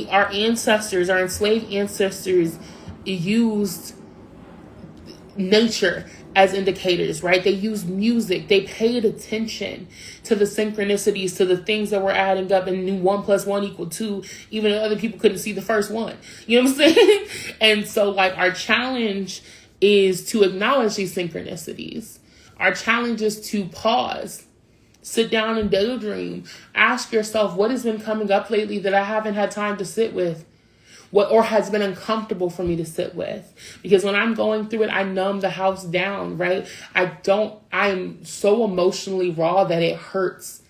Our enslaved ancestors used nature as indicators, right? They used music. They paid attention to the synchronicities, to the things that were adding up and knew 1 + 1 = 2, even though other people couldn't see the first one. You know what I'm saying? And so like our challenge is to acknowledge these synchronicities. Our challenge is to pause, sit down and daydream. Ask yourself, what has been coming up lately that I haven't had time to sit with? What or has been uncomfortable for me to sit with? Because when I'm going through it, I numb the house down, right? I'm so emotionally raw that it hurts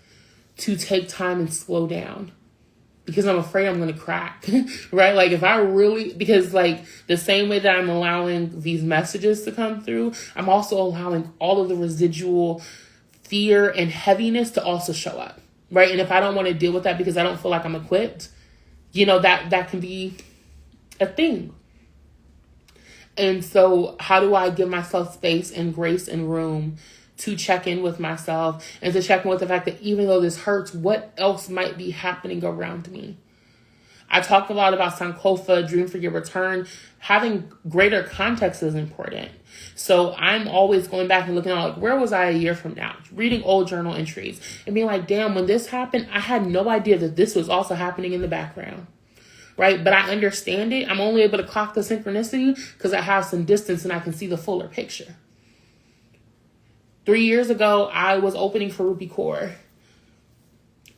to take time and slow down because I'm afraid I'm going to crack, right? Like if I really, because like the same way that I'm allowing these messages to come through, I'm also allowing all of the residual fear and heaviness to also show up, right? And if I don't want to deal with that because I don't feel like I'm equipped, that can be a thing. And so how do I give myself space and grace and room to check in with myself and to check in with the fact that even though this hurts, what else might be happening around me? I talk a lot about Sankofa, dream for your return. Having greater context is important. So I'm always going back and looking at like, where was I a year from now? Reading old journal entries and being like, damn, when this happened, I had no idea that this was also happening in the background. Right? But I understand it. I'm only able to clock the synchronicity because I have some distance and I can see the fuller picture. 3 years ago, I was opening for Rupi Kaur.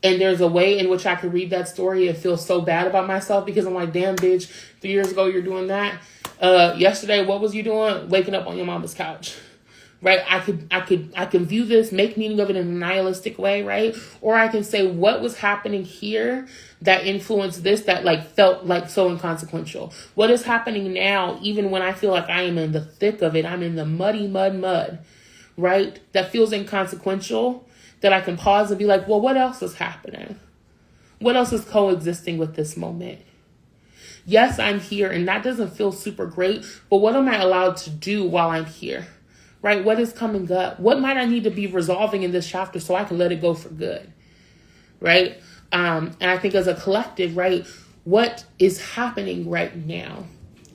And there's a way in which I could read that story and feel so bad about myself because I'm like, damn, bitch, 3 years ago, you're doing that. Yesterday, what was you doing? Waking up on your mama's couch. Right? I could view this, make meaning of it in a nihilistic way, right? Or I can say what was happening here that influenced this that like felt like so inconsequential. What is happening now, even when I feel like I am in the thick of it, I'm in the mud, right? That feels inconsequential, that I can pause and be like, well, what else is happening? What else is coexisting with this moment? Yes, I'm here and that doesn't feel super great, but what am I allowed to do while I'm here? Right? What is coming up? What might I need to be resolving in this chapter so I can let it go for good? Right? And I think as a collective, right, what is happening right now?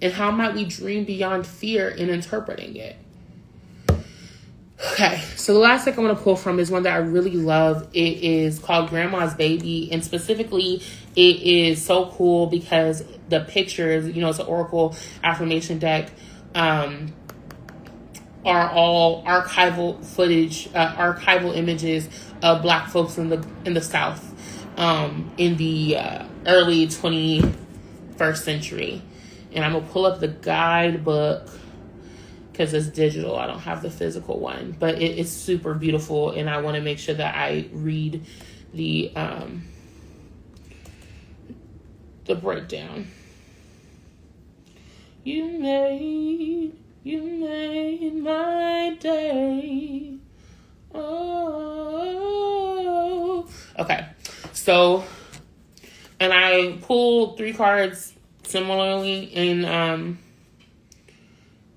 And how might we dream beyond fear in interpreting it? Okay, so the last thing I'm going to pull from is one that I really love. It is called Grandma's Baby. And specifically, it is so cool because the pictures, it's an Oracle affirmation deck, are all archival footage, archival images of Black folks in the South in the early 21st century. And I'm going to pull up the guidebook because it's digital. I don't have the physical one, but it is super beautiful. And I want to make sure that I read the breakdown. You made my day. Oh. Okay. So, and I pulled 3 cards similarly in,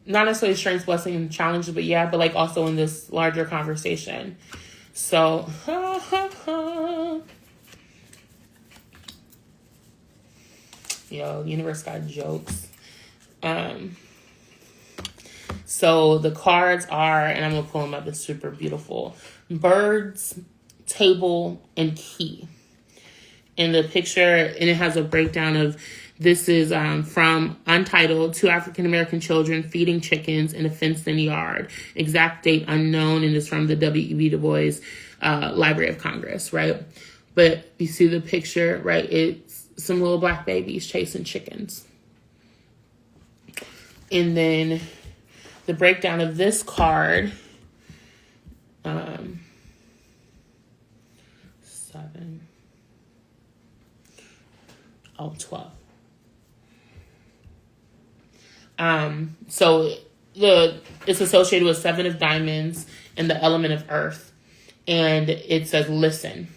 not necessarily strength, blessing, and challenges, but like also in this larger conversation. So, universe got jokes. So the cards are, and I'm going to pull them up, it's super beautiful. Birds, table, and key. And the picture, and it has a breakdown of, this is from Untitled, 2 African-American children feeding chickens in a fenced-in yard. Exact date unknown, and it's from the W.E.B. Du Bois Library of Congress, right? But you see the picture, right? It's some little Black babies chasing chickens. And then the breakdown of this card, 7. Oh, 12. So it's associated with 7 of diamonds and the element of earth. And it says, listen.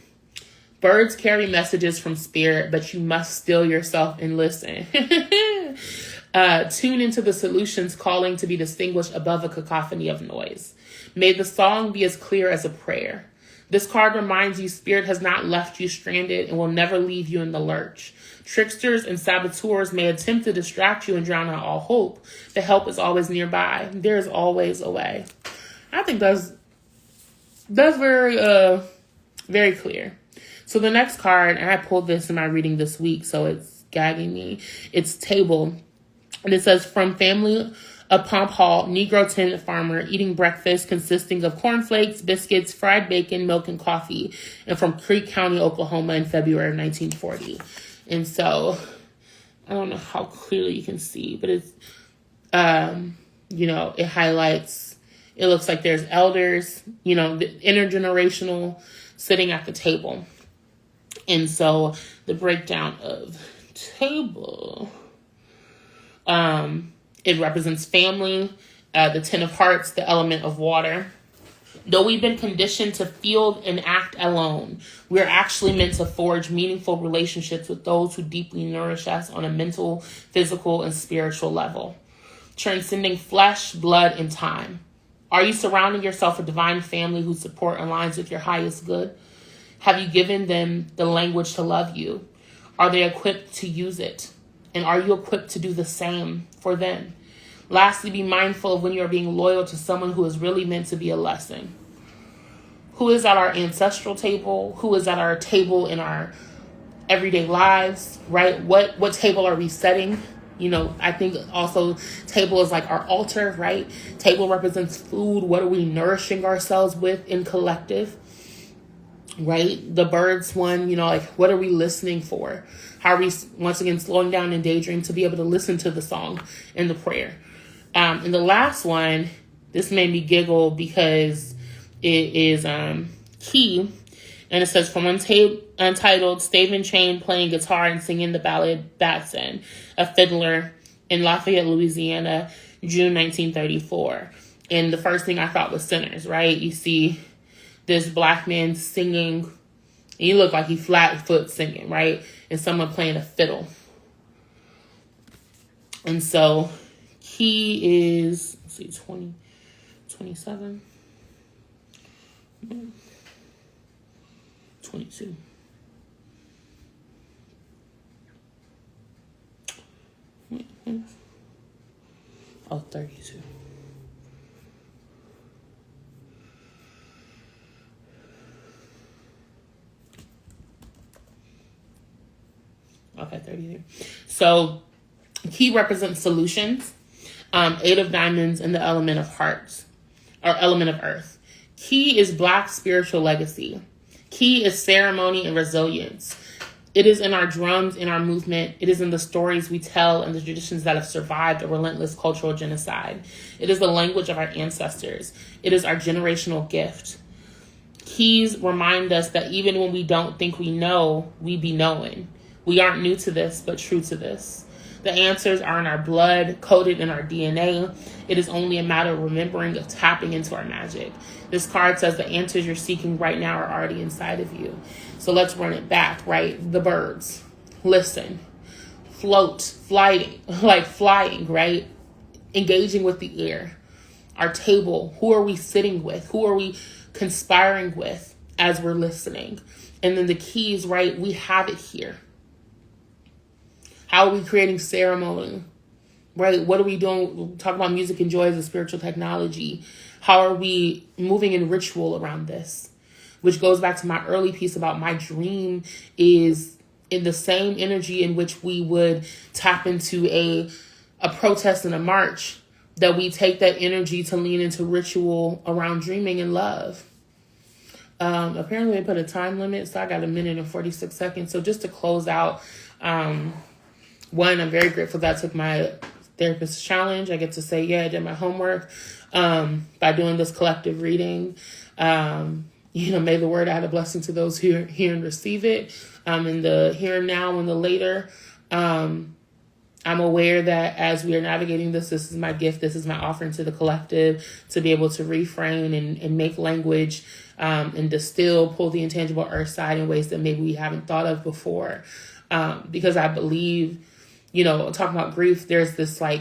Birds carry messages from spirit, but you must still yourself and listen. Tune into the solutions calling to be distinguished above a cacophony of noise. May the song be as clear as a prayer. This card reminds you Spirit has not left you stranded and will never leave you in the lurch. Tricksters and saboteurs may attempt to distract you and drown out all hope. The help is always nearby. There is always a way. I think that's very very clear. So the next card, and I pulled this in my reading this week, so it's gagging me. It's Table. And it says, from family of Pomp Hall, Negro tenant farmer, eating breakfast consisting of cornflakes, biscuits, fried bacon, milk, and coffee, and from Creek County, Oklahoma in February of 1940. And so, I don't know how clearly you can see, but it's, it highlights, it looks like there's elders, the intergenerational sitting at the table. And so, the breakdown of Table, it represents family, the Ten of Hearts, the element of water. Though we've been conditioned to feel and act alone, we're actually meant to forge meaningful relationships with those who deeply nourish us on a mental, physical, and spiritual level, transcending flesh, blood, and time. Are you surrounding yourself with divine family whose support aligns with your highest good? Have you given them the language to love you? Are they equipped to use it? And are you equipped to do the same for them? Lastly, be mindful of when you are being loyal to someone who is really meant to be a lesson. Who is at our ancestral table? Who is at our table in our everyday lives, right? What table are we setting? I think also table is like our altar, right? Table represents food. What are we nourishing ourselves with in collective? Right? The birds one, what are we listening for? How are we, once again, slowing down and daydream to be able to listen to the song and the prayer? And the last one, this made me giggle because it is key. And it says, from Untitled, Stephen Chain playing guitar and singing the ballad Batson, a fiddler in Lafayette, Louisiana, June 1934. And the first thing I thought was Sinners, right? You see this black man singing, and he looked like he flat foot singing, right? And someone playing a fiddle. And so he is, 27, 22. Oh, 32. Okay, 33. So key represents solutions. Eight of Diamonds and the element of hearts, or element of earth. Key is Black spiritual legacy. Key is ceremony and resilience. It is in our drums, in our movement. It is in the stories we tell and the traditions that have survived a relentless cultural genocide. It is the language of our ancestors. It is our generational gift. Keys remind us that even when we don't think we know, we be knowing. We aren't new to this, but true to this. The answers are in our blood, coded in our DNA. It is only a matter of remembering, of tapping into our magic. This card says the answers you're seeking right now are already inside of you. So let's run it back, right? The birds. Listen. Float. Flying, right? Engaging with the air. Our table. Who are we sitting with? Who are we conspiring with as we're listening? And then the keys, right? We have it here. How are we creating ceremony, right? What are we doing? We'll talk about music and joy as a spiritual technology. How are we moving in ritual around this? Which goes back to my early piece about my dream is in the same energy in which we would tap into a protest and a march, that we take that energy to lean into ritual around dreaming and love. Apparently they put a time limit, so I got 1 minute and 46 seconds. So just to close out, one, I'm very grateful that I took my therapist challenge. I get to say, yeah, I did my homework by doing this collective reading. May the word add a blessing to those who hear and receive it. In the here and now and the later, I'm aware that as we are navigating this is my gift. This is my offering to the collective to be able to reframe and make language and distill, pull the intangible earth side in ways that maybe we haven't thought of before. Because I believe, talking about grief, there's this like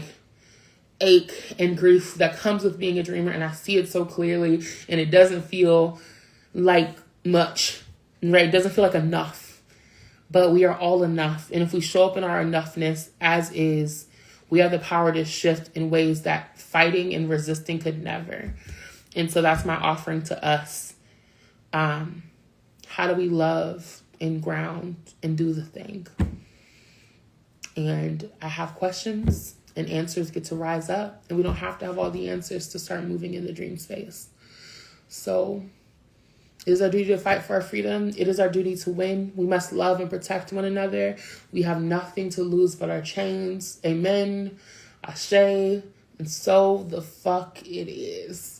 ache and grief that comes with being a dreamer. And I see it so clearly, and it doesn't feel like much, right? It doesn't feel like enough, but we are all enough. And if we show up in our enoughness as is, we have the power to shift in ways that fighting and resisting could never. And so that's my offering to us. How do we love and ground and do the thing? And I have questions, and answers get to rise up, and we don't have to have all the answers to start moving in the dream space. So it is our duty to fight for our freedom. It is our duty to win. We must love and protect one another. We have nothing to lose but our chains. Amen. Ashe. And so the fuck it is.